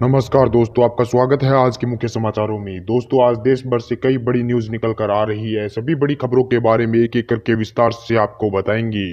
नमस्कार दोस्तों, आपका स्वागत है आज के मुख्य समाचारों में। दोस्तों, आज देश भर से कई बड़ी न्यूज़ निकल कर आ रही है। सभी बड़ी खबरों के बारे में एक-एक करके विस्तार से आपको बताएंगे।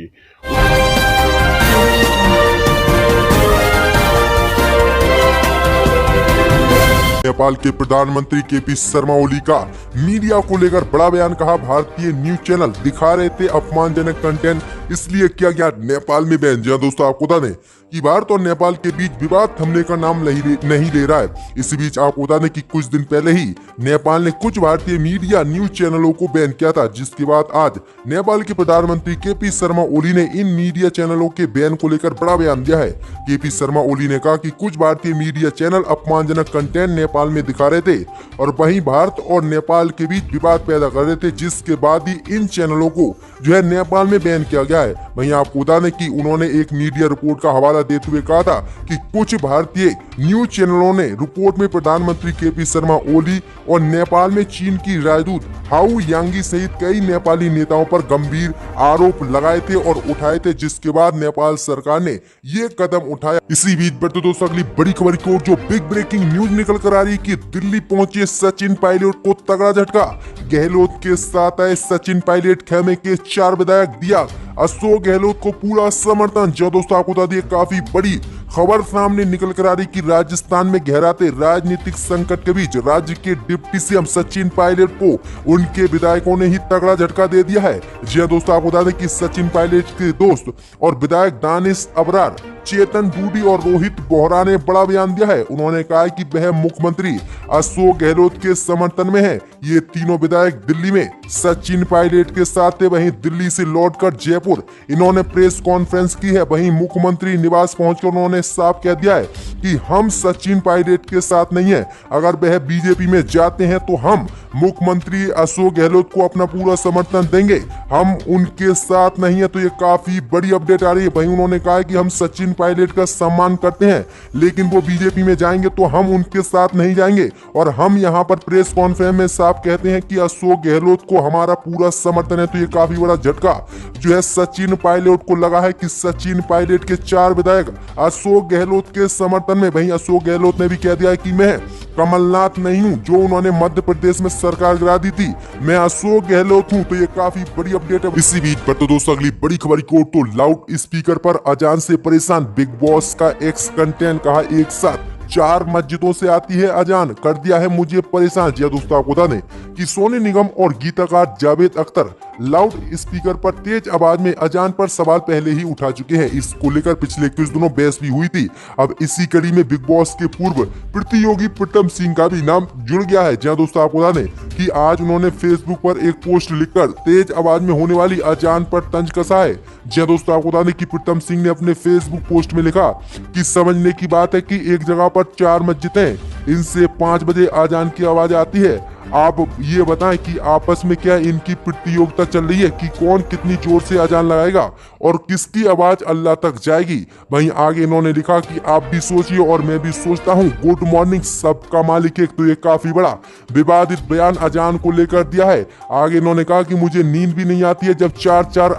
नेपाल के प्रधानमंत्री केपी शर्मा ओली का मीडिया को लेकर बड़ा बयान। कहा, भारतीय न्यूज चैनल दिखा रहे थे अपमानजनक कंटेंट, इसलिए किया गया नेपाल में बैन। जी दोस्तों, आपको बता दें कि भारत और नेपाल के बीच विवाद थमने का नाम नहीं ले रहा है। इसी बीच आपको बता दें कि कुछ दिन पहले ही नेपाल ने कुछ भारतीय मीडिया न्यूज चैनलों को बैन किया था, जिसके बाद आज नेपाल के प्रधानमंत्री केपी शर्मा ओली ने इन मीडिया चैनलों के बैन को लेकर बड़ा बयान दिया है। केपी शर्मा ओली ने कहा कि कुछ भारतीय मीडिया चैनल अपमानजनक कंटेंट नेपाल में दिखा रहे थे और वहीं भारत और नेपाल के बीच विवाद पैदा कर रहे थे, जिसके बाद ही इन चैनलों को जो है नेपाल में बैन किया गया है। वहीं आपको बता दें कि उन्होंने एक मीडिया रिपोर्ट का हवाला देते हुए कहा था कि कुछ भारतीय न्यूज चैनलों ने रिपोर्ट में प्रधानमंत्री केपी शर्मा ओली और नेपाल में चीन की राजदूत हाउ यांगी सहित कई नेपाली नेताओं पर गंभीर आरोप लगाए थे और उठाए थे, जिसके बाद नेपाल सरकार ने ये कदम उठाया। इसी बीच बढ़ते दोस्तों अगली बड़ी खबर की ओर, जो बिग ब्रेकिंग न्यूज निकल कर आ रही कि दिल्ली पहुंचे सचिन पायलट को तगड़ा झटका। गहलोत के साथ आए सचिन पायलट, खेमे के 4 विधायक दिया अशोक गहलोत को पूरा समर्थन। जो दोस्तों आपको बता दिए, काफी बड़ी खबर सामने निकल कर आ रही कि राजस्थान में गहराते राजनीतिक संकट के बीच राज्य के डिप्टी सीएम सचिन पायलट को उनके विधायकों ने ही तगड़ा झटका दे दिया है। जी हाँ दोस्तों, आपको बता दें कि सचिन पायलट के दोस्त और विधायक दानिश अबरार, चेतन डूडी और रोहित बोहरा ने बड़ा बयान दिया है। उन्होंने कहा है कि वह मुख्यमंत्री अशोक गहलोत के समर्थन में है। ये तीनों विधायक दिल्ली में सचिन पायलट के साथ थे। वहीं दिल्ली से लौटकर जयपुर इन्होंने प्रेस कॉन्फ्रेंस की है। वहीं मुख्यमंत्री निवास पहुंचकर उन्होंने साफ कह दिया है कि हम सचिन पायलट के साथ नहीं है। अगर वह बीजेपी में जाते हैं तो हम मुख्यमंत्री अशोक गहलोत को अपना पूरा समर्थन देंगे, हम उनके साथ नहीं है। तो ये काफी बड़ी अपडेट आ रही है। वहीं उन्होंने कहा है कि हम सचिन पायलट का सम्मान करते हैं, लेकिन वो बीजेपी में जाएंगे तो हम उनके साथ नहीं जाएंगे। और हम यहाँ पर प्रेस कॉन्फ्रेंस में साफ कहते हैं कि अशोक गहलोत को हमारा पूरा समर्थन है। तो ये काफी बड़ा झटका जो है सचिन पायलट को लगा है कि सचिन पायलट के 4 विधायक अशोक गहलोत के समर्थन में। वहीं अशोक गहलोत ने भी कह दिया है कि मैं कमलनाथ नहीं हूं जो उन्होंने मध्य प्रदेश में सरकार गिरा दी थी, मैं अशोक गहलोत हूं। तो ये काफी बड़ी अपडेट है। इसी बीच पर तो दोस्तों अगली बड़ी खबर की ओर, तो लाउड स्पीकर पर अजान से परेशान बिग बॉस का एक्स कंटेंट। कहा, एक साथ 4 मस्जिदों से आती है अजान, कर दिया है मुझे परेशान। जी दोस्तों, आपको बता दें कि सोनू निगम और गीतकार जावेद अख्तर लाउड स्पीकर पर तेज आवाज में अजान पर सवाल पहले ही उठा चुके हैं। इसको लेकर पिछले कुछ दिनों बहस भी हुई थी। अब इसी कड़ी में बिग बॉस के पूर्व प्रतियोगी प्रीतम सिंह का भी नाम जुड़ गया है। जी दोस्तों, आपको बता दें कि आज उन्होंने फेसबुक पर एक पोस्ट लिखकर तेज आवाज में होने वाली अजान पर तंज कसा है। जी दोस्तों, आपको बता दें कि प्रीतम सिंह ने अपने फेसबुक पोस्ट में लिखा कि समझने की बात है कि एक जगह पर 4 मस्जिदें, इनसे 5 बजे अजान की आवाज आती है। आप ये बताएं कि आपस में क्या इनकी प्रतियोगिता चल रही है कि कौन कितनी जोर से अजान लगाएगा और किसकी आवाज अल्लाह तक जाएगी। वहीं आगे इन्होंने लिखा कि आप भी सोचिए और मैं भी सोचता हूँ, गुड मॉर्निंग सबका मालिक एक। तो ये काफी बड़ा विवादित बयान अजान को लेकर दिया है। आगे इन्होंने कहा कि मुझे नींद भी नहीं आती है जब 4-4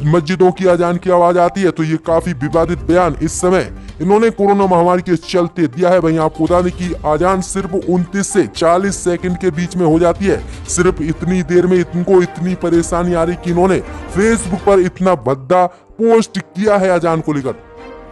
मस्जिदों की अजान की आवाज आती है। तो ये काफी विवादित बयान इस समय इन्होंने कोरोना महामारी के चलते दिया है। वहीं आपको बता दें कि अजान सिर्फ 29 से 40 सेकंड के बीच में हो जाती है। सिर्फ इतनी देर में इनको इतनी परेशानी आ रही कि इन्होंने फेसबुक पर इतना भद्दा पोस्ट किया है अजान को लेकर।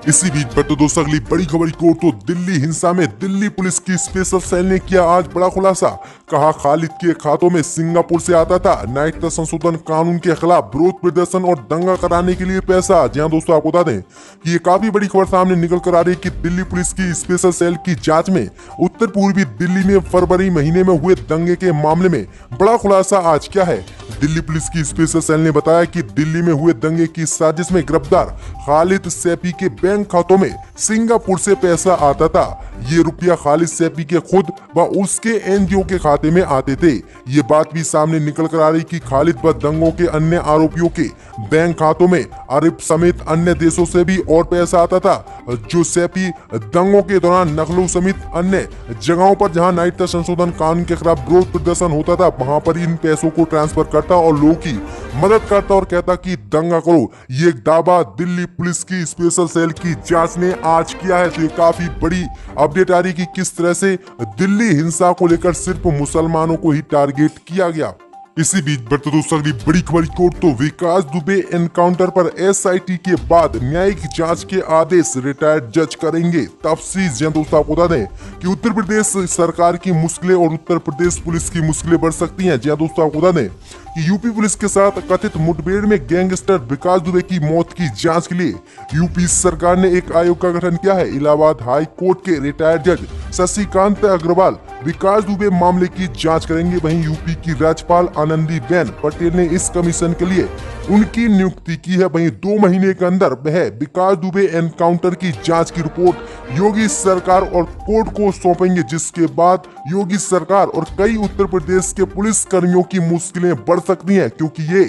इसी बीच पर तो दोस्तों अगली बड़ी खबर की ओर, तो दिल्ली हिंसा में दिल्ली पुलिस की स्पेशल सेल ने किया आज बड़ा खुलासा। कहा, खालिद के खातों में सिंगापुर से आता था नागरिकता संशोधन कानून के खिलाफ विरोध प्रदर्शन और दंगा कराने के लिए पैसा। जी हाँ दोस्तों, आपको बता दें कि ये काफी बड़ी खबर सामने निकल कर आ रही है कि दिल्ली पुलिस की स्पेशल सेल की जांच में उत्तर पूर्वी दिल्ली में फरवरी महीने में हुए दंगे के मामले में बड़ा खुलासा आज क्या है। दिल्ली पुलिस की स्पेशल सेल ने बताया कि दिल्ली में हुए दंगे की साजिश में गिरफ्तार खालिद सैफी के बैंक खातों में सिंगापुर से पैसा आता था। ये रुपया खालिद सैफी के खुद व उसके एनजीओ के खाते में आते थे। ये बात भी सामने निकल कर आ रही कि खालिद व दंगों के अन्य आरोपियों के बैंक खातों में अरब समेत अन्य देशों से भी और पैसा आता था, जो सैफी दंगों के दौरान नकलू समेत अन्य जगहों पर जहां नागरिकता संशोधन कानून के खिलाफ विरोध प्रदर्शन होता था, वहां पर इन पैसों को ट्रांसफर करता और लोगों की मदद करता और कहता कि दंगा करो। ये एक दावा दिल्ली पुलिस की स्पेशल सेल की जांच ने आज किया है। तो ये काफी बड़ी अपडेट आ रही कि किस तरह से दिल्ली हिंसा को लेकर सिर्फ मुसलमानों को ही टारगेट किया गया। इसी बीच बढ़ते दोस्तों अगली बड़ी खबर की ओर तो विकास दुबे एनकाउंटर पर एसआईटी के बाद न्यायिक जांच के आदेश रिटायर्ड जज करेंगे तफसील। जी दोस्तों आपको बता दें कि उत्तर प्रदेश सरकार की मुश्किलें और उत्तर प्रदेश पुलिस की मुश्किलें बढ़ सकती हैं। जी दोस्तों आपको बता दें कि यूपी पुलिस के साथ कथित मुठभेड़ में गैंगस्टर विकास दुबे की मौत की जांच के लिए यूपी सरकार ने एक आयोग का गठन किया है। इलाहाबाद हाई कोर्ट के रिटायर्ड जज शशिकांत अग्रवाल विकास दुबे मामले की जांच करेंगे। वहीं यूपी की राज्यपाल आनंदीबेन पटेल ने इस कमीशन के लिए उनकी नियुक्ति की है। वहीं 2 महीने के अंदर वह विकास दुबे एनकाउंटर की जांच की रिपोर्ट योगी सरकार और कोर्ट को सौंपेंगे, जिसके बाद योगी सरकार और कई उत्तर प्रदेश के पुलिस कर्मियों की मुश्किलें बढ़ सकती हैं, क्योंकि ये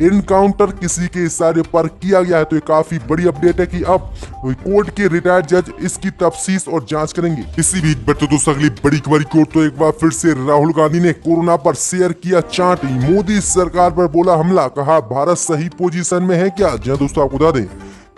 एनकाउंटर किसी के इशारे पर किया गया है। तो ये काफी बड़ी अपडेट है कि अब कोर्ट के रिटायर्ड जज इसकी तफ्तीश और जांच करेंगे। इसी बीच बढ़ते दोस्तों अगली बड़ी खबर की ओर तो एक बार फिर से राहुल गांधी ने कोरोना पर शेयर किया चार्ट। मोदी सरकार पर बोला हमला, कहा भारत सही पोजीशन में है क्या। जी दोस्तों आपको बता दें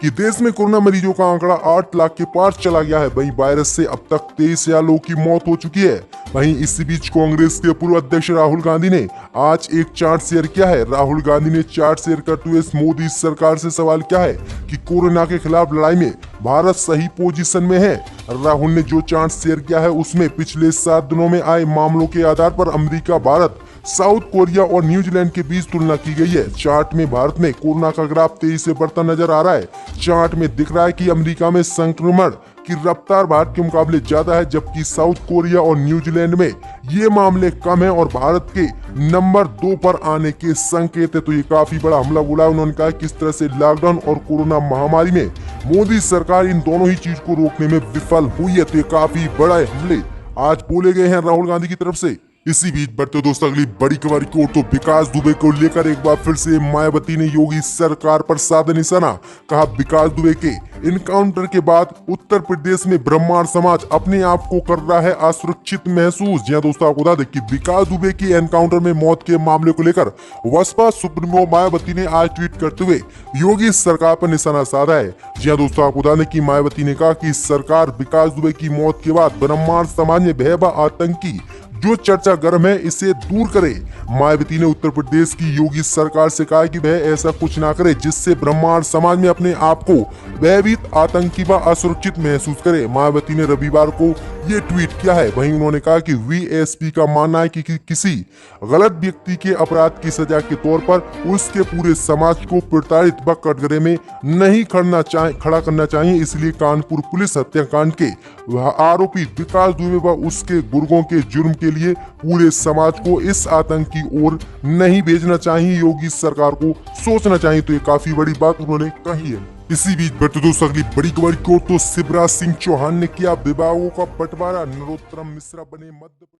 कि देश में कोरोना मरीजों का आंकड़ा 8 लाख के पार चला गया है। वहीं वायरस से अब तक 23,000 लोगों की मौत हो चुकी है। वहीं इसी बीच कांग्रेस के पूर्व अध्यक्ष राहुल गांधी ने आज एक चार्ट शेयर किया है। राहुल गांधी ने चार्ट शेयर करते हुए मोदी सरकार से सवाल किया है कि कोरोना के खिलाफ लड़ाई में भारत सही पोजीशन में है। राहुल ने जो चार्ट शेयर किया है उसमें पिछले 7 दिनों में आए मामलों के आधार पर अमेरिका, भारत, साउथ कोरिया और न्यूजीलैंड के बीच तुलना की गई है। चार्ट में भारत में कोरोना का ग्राफ तेजी से बढ़ता नजर आ रहा है। चार्ट में दिख रहा है कि अमेरिका में संक्रमण की रफ्तार भारत के मुकाबले ज्यादा है, जबकि साउथ कोरिया और न्यूजीलैंड में ये मामले कम है और भारत के नंबर 2 पर आने के संकेत है। तो ये काफी बड़ा हमला बोला उन्होंने कहा किस तरह से लॉकडाउन और कोरोना महामारी में मोदी सरकार इन दोनों ही चीज को रोकने में विफल हुई है। तो ये काफी बड़ा हमले आज बोले गए हैं राहुल गांधी की तरफ से। इसी बीच बढ़ते दोस्तों अगली बड़ी खबर की ओर तो विकास दुबे को लेकर एक बार फिर से मायावती ने योगी सरकार पर साधा निशाना। कहा विकास दुबे के इनकाउंटर के बाद उत्तर प्रदेश में ब्राह्मण समाज अपने आप को कर रहा है असुरक्षित महसूस। जी दोस्तों आपको बता दें कि विकास दुबे की एनकाउंटर में मौत के मामले को लेकर बसपा सुप्रीमो मायावती ने आज ट्वीट करते हुए योगी सरकार पर निशाना साधा है। जी दोस्तों आपको बता दें कि मायावती ने कहा कि सरकार विकास दुबे की मौत के बाद ब्राह्मण समाज में भय व आतंकी जो चर्चा गर्म है इसे दूर करे। मायावती ने उत्तर प्रदेश की योगी सरकार से कहा कि वह ऐसा कुछ ना करे जिससे ब्राह्मण समाज में अपने आप को भयभीत, आतंकी व असुरक्षित महसूस करे। मायावती ने रविवार को ये ट्वीट किया है। वहीं उन्होंने कहा कि वीएसपी का मानना है कि किसी गलत व्यक्ति के अपराध की सजा के तौर पर उसके पूरे समाज को प्रताड़ित व कटघरे में नहीं खड़ा करना चाहिए। इसलिए कानपुर पुलिस हत्याकांड के आरोपी विकास दुबे व उसके गुर्गों के जुर्म के लिए पूरे समाज को इस आतंक की ओर नहीं भेजना चाहिए। योगी सरकार को सोचना चाहिए। तो ये काफी बड़ी बात उन्होंने कही है। इसी बीच बढ़ते दोस्तों अगली बड़ी खबर को तो शिवराज सिंह चौहान ने किया विभागों का बंटवारा। नरोत्तम मिश्रा बने मध्य